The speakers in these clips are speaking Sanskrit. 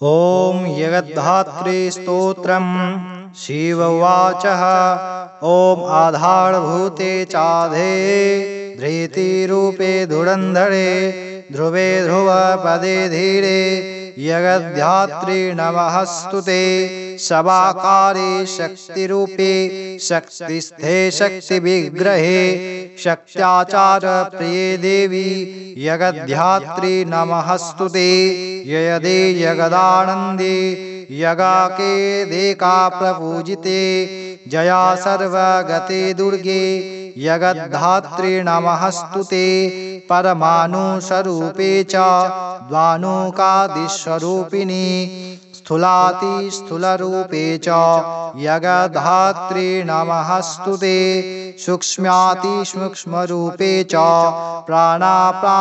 ॐ जगद्धात्री स्तोत्रम् शिव उवाच ॐ आधारभूते चाधे धृतिरूपे धुरन्धरे ध्रुवे ध्रुवपदे धीरे जगद्धात्री नमस्तुते सवाकारे शक्तिरूपे शक्तिस्थे शक्तिविग्रहे शक्त्याचार प्रिये देवी जगद्धात्री नमस्तुते ययदे जगदानन्दे यगाके देका प्रपूजिते जया सर्वगते दुर्गे जगद्धात्री नमस्तुते परमाणुस्वरूपे च द्वानुकादिस्वरूपिणी स्थूलातिस्थूलरूपे च जगद्धात्री नमस्तुते सूक्ष्मातिसूक्ष्मरूपे च प्राणाप्राणादिरूपिणी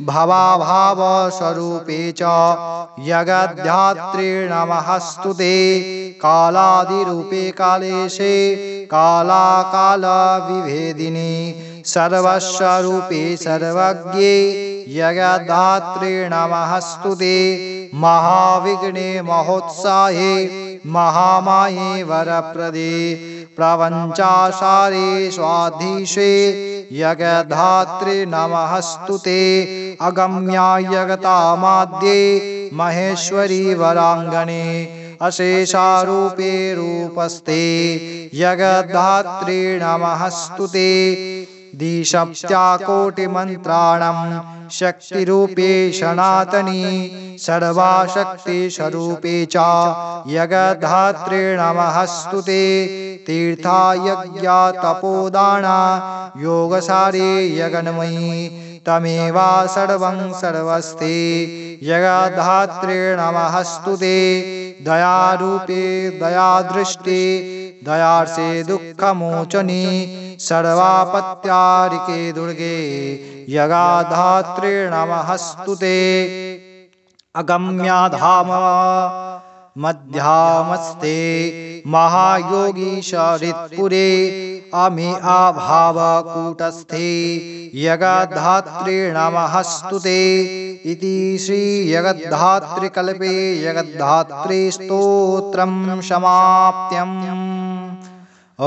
भवाभावस्वरूपे च जगद्धात्री नमस्तुते कालादिरूपे कालेशे कालाकालविभेदिनी सर्वस्वरूपे सर्वज्ञे जगद्धात्री नमस्तुते महाविघ्ने महोत्साहे महामाये वरप्रदे प्रपञ्चासारे स्वाधीशे जगद्धात्री नमस्तुते अगम्या जगतामाद्ये महेश्वरी वराङ्गणे अशेषारूपे रूपस्ते जगद्धात्री नमस्तुते द्विसप्तकोटिमन्त्राणां शक्तिरूपे सनातनी सर्वाशक्तिस्वरूपे च जगद्धात्री नमस्तुते तीर्थयज्ञतपोदाना योगसारे जगन्मयी तमेवा सर्वं सर्वस्ते जगद्धात्री नमस्तुते दयारूपे दयादृष्टे दयार्षे दुःखमोचनी सर्वापत्यारिके दुर्गे जगद्धात्री नमस्तुते अगम्याधाम मध्यामस्ते महायोगीशरित्पुरे अमे अभावकूटस्थे जगद्धात्री नमस्तुते इति श्री जगद्धात्रीकल्पे जगद्धात्री स्तोत्रं समाप्त्यम्। ॐ